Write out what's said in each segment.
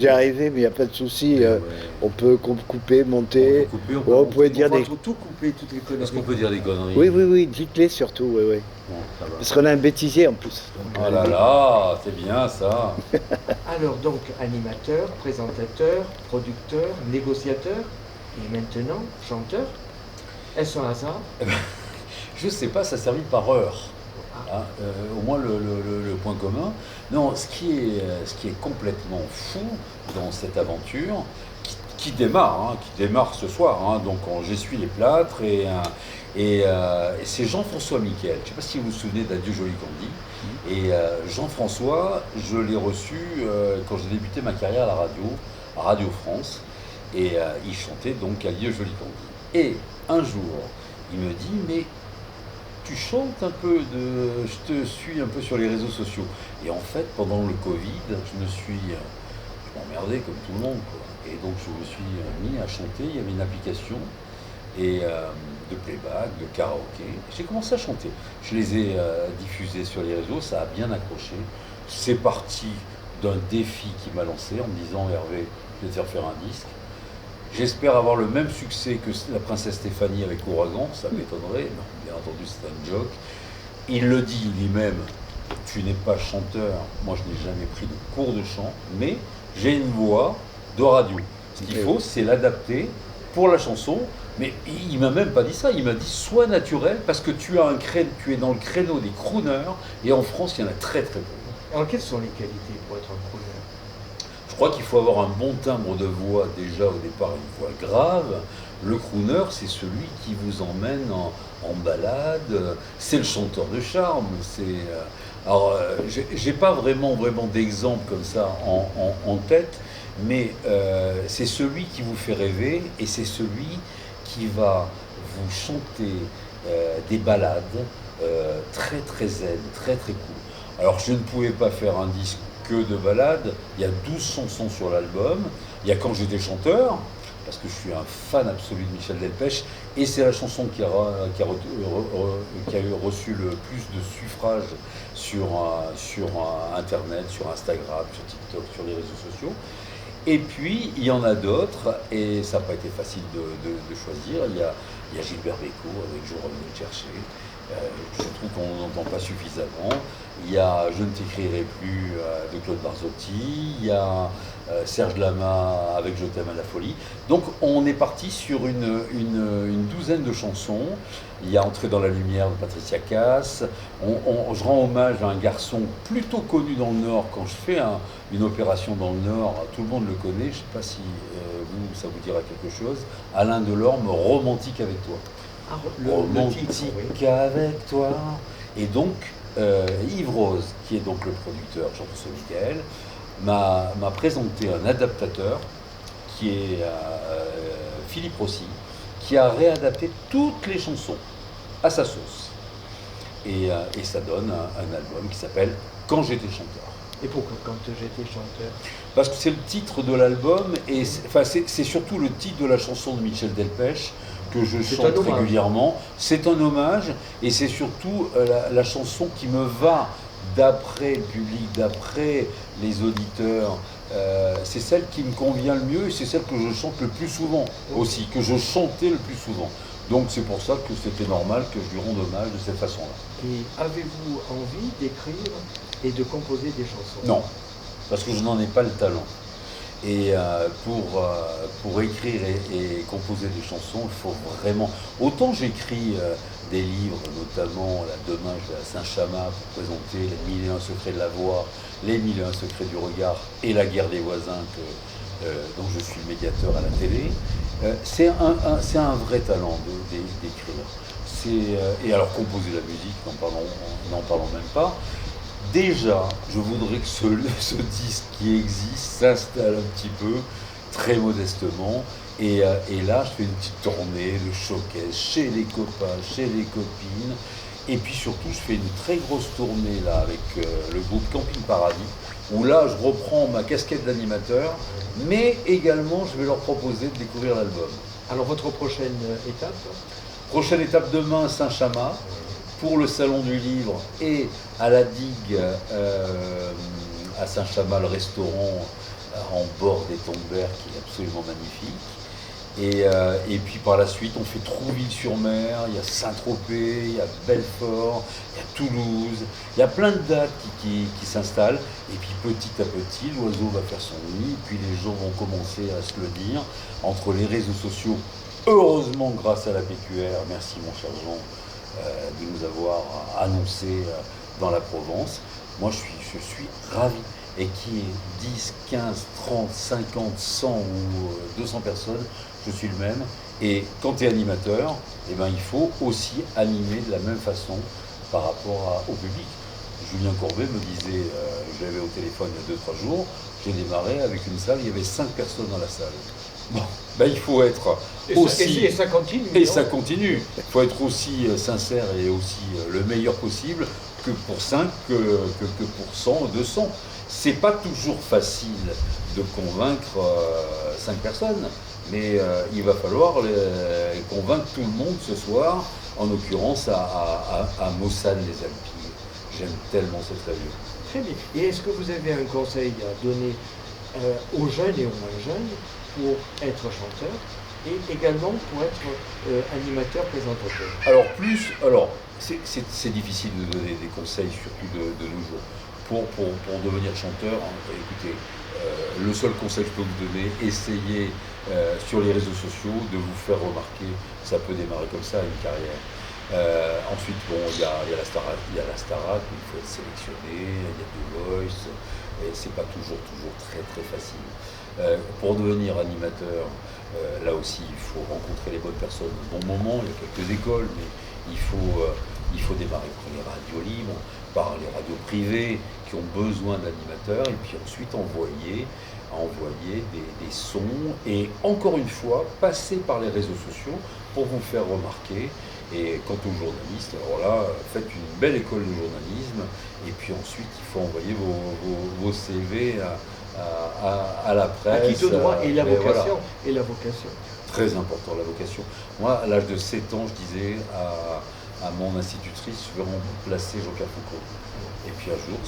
J'ai arrivé, mais il n'y a pas de souci. Ouais. On peut couper, On peut monter. couper, on peut Oh, vous pouvez monter. dire des. Tout couper, toutes les Est-ce qu'on conneries. peut dire des conneries? Oui, oui, oui, dites-les surtout, oui, oui. Bon, ça va. Parce qu'on a un bêtisier en plus. Donc, Oh là là, c'est bien ça. Alors donc, animateur, présentateur, producteur, négociateur, et maintenant, chanteur. Est-ce un hasard? Je sais pas, ça servit par heure. Ah, Hein, au moins le point commun. Non, ce qui est complètement fou dans cette aventure, qui démarre ce soir. Hein, donc j'essuie les plâtres et c'est Jean-François Miquel. Je ne sais pas si vous vous souvenez d'Adieu Joli Candy. Et Jean-François, je l'ai reçu quand j'ai débuté ma carrière à Radio France. Et il chantait donc Adieu Joli Candy. Et un jour, il me dit, mais tu chantes un peu je te suis un peu sur les réseaux sociaux. Et en fait, pendant le Covid, je m'emmerdais comme tout le monde, quoi. Et donc je me suis mis à chanter. Il y avait une application de playback, de karaoké. J'ai commencé à chanter. Je les ai diffusés sur les réseaux, ça a bien accroché. C'est parti d'un défi qui m'a lancé en me disant Hervé, je vais te faire un disque. J'espère avoir le même succès que la princesse Stéphanie avec Ouragan, ça m'étonnerait, non, bien entendu c'est un joke. Il le dit lui-même, tu n'es pas chanteur, moi je n'ai jamais pris de cours de chant, mais j'ai une voix de radio. Ce qu'il faut, c'est l'adapter pour la chanson, mais il m'a même pas dit ça, il m'a dit sois naturel parce que tu es dans le créneau des crooners, et en France il y en a très très peu. alors, quelles sont les qualités pour être un crooner? Je crois qu'il faut avoir un bon timbre de voix déjà au départ, une voix grave. Le crooner, c'est celui qui vous emmène en balade, c'est le chanteur de charme. J'ai pas vraiment d'exemple comme ça en tête, mais c'est celui qui vous fait rêver et c'est celui qui va vous chanter des balades très très zen, très très cool. Alors je ne pouvais pas faire un disque que de balades, il y a 12 chansons sur l'album, il y a Quand j'étais chanteur, parce que je suis un fan absolu de Michel Delpech, et c'est la chanson qui a reçu le plus de suffrages sur Internet, sur Instagram, sur TikTok, sur les réseaux sociaux. Et puis, il y en a d'autres, et ça n'a pas été facile de choisir. Il y a Gilbert Bécaud avec Je reviens te chercher. Je trouve qu'on n'entend pas suffisamment. Il y a Je ne t'écrirai plus de Claude Barzotti. Il y a Serge Lama avec Je t'aime à la folie. Donc on est parti sur une douzaine de chansons. Il y a Entrer dans la lumière de Patricia Cass. Je rends hommage à un garçon plutôt connu dans le Nord. Quand je fais une opération dans le Nord, tout le monde le connaît. Je ne sais pas si ça vous dira quelque chose. Alain Delorme, Romantique avec toi. Ah, Romantique titre, oui. avec toi. Et donc, Yves Rose, qui est donc le producteur, Jean-François Michael, m'a présenté un adaptateur qui est Philippe Rossi, qui a réadapté toutes les chansons à sa sauce. Et ça donne un album qui s'appelle Quand j'étais chanteur. Et pourquoi quand j'étais chanteur? Parce que c'est le titre de l'album, et c'est surtout le titre de la chanson de Michel Delpech que je chante régulièrement. C'est un hommage, et c'est surtout la chanson qui me va d'après le public, d'après les auditeurs. C'est celle qui me convient le mieux, et c'est celle que je chante le plus souvent aussi, que je chantais le plus souvent. Donc c'est pour ça que c'était normal que je lui rende hommage de cette façon-là. Et avez-vous envie d'écrire et de composer des chansons? Non, parce que je n'en ai pas le talent. Et pour écrire et composer des chansons, il faut vraiment... Autant j'écris des livres, notamment là, demain je vais à Saint-Chamas pour présenter Les 1001 secrets de la voix, Les 1001 secrets du regard et La guerre des voisins, dont je suis le médiateur à la télé. C'est un vrai talent d'écrire. Et alors composer la musique, n'en parlons même pas. Déjà, je voudrais que ce disque qui existe s'installe un petit peu, très modestement. Et là, je fais une petite tournée de showcase chez les copains, chez les copines. Et puis surtout, je fais une très grosse tournée là avec le groupe Camping Paradis, où là, je reprends ma casquette d'animateur, mais également, je vais leur proposer de découvrir l'album. Alors, votre prochaine étape? Prochaine étape demain, Saint-Chamas, pour le Salon du Livre, et à la Digue à Saint-Chamas, le restaurant en bord des Tombers qui est absolument magnifique. Et puis par la suite, on fait Trouville-sur-Mer, il y a Saint-Tropez, il y a Belfort, il y a Toulouse, il y a plein de dates qui s'installent. Et puis petit à petit, l'oiseau va faire son nid, puis les gens vont commencer à se le dire entre les réseaux sociaux. Heureusement, grâce à la PQR, merci mon cher Jean de nous avoir annoncé dans la Provence. Moi, je suis ravi. Et qui est 10, 15, 30, 50, 100 ou 200 personnes, je suis le même. Et quand tu es animateur, eh ben, il faut aussi animer de la même façon par rapport au public. Julien Courbet me disait, je l'avais au téléphone il y a 2-3 jours, j'ai démarré avec une salle, il y avait 5 personnes dans la salle. Bon, ben, il faut être aussi... Et ça continue. Et non ça continue. Il faut être aussi sincère et aussi le meilleur possible que pour 5, que pour 100 ou 200. C'est pas toujours facile de convaincre 5 personnes, mais il va falloir convaincre tout le monde ce soir, en l'occurrence à Mossane-les-Alpilles. J'aime tellement cette région. Très bien. Et est-ce que vous avez un conseil à donner aux jeunes et aux moins jeunes pour être chanteur et également pour être animateur, présentateur? Alors, c'est difficile de donner des conseils, surtout de nos jours. Pour devenir chanteur, écoutez, le seul conseil que je peux vous donner, essayez sur les réseaux sociaux de vous faire remarquer. Ça peut démarrer comme ça, une carrière. Ensuite, bon, il y a la Starac, où il faut être sélectionné, il y a The Voice, et c'est pas toujours très très facile. Pour devenir animateur, là aussi, il faut rencontrer les bonnes personnes au bon moment. Il y a quelques écoles, mais il faut démarrer par les radios libres, par les radios privées qui ont besoin d'animateurs, et puis ensuite envoyer des sons, et encore une fois, passer par les réseaux sociaux pour vous faire remarquer. Et quant aux journalistes, alors là, faites une belle école de journalisme, et puis ensuite, il faut envoyer vos CV à la presse. À qui de droit, et la vocation. Voilà. Et la vocation. Très important, la vocation. Moi, à l'âge de 7 ans, je disais à mon institutrice, je vais remplacer Jean-Pierre Foucault. Et puis un jour,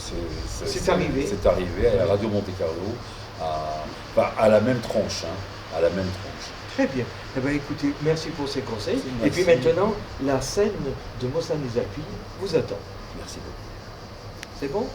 c'est arrivé. C'est arrivé à la radio Monte-Carlo, à la même tranche. À la même tranche. Très bien. Eh bien, écoutez, merci pour ces conseils. Merci. Et puis maintenant, la scène de Mossane-les-Alpilles vous attend. Merci beaucoup. C'est bon ?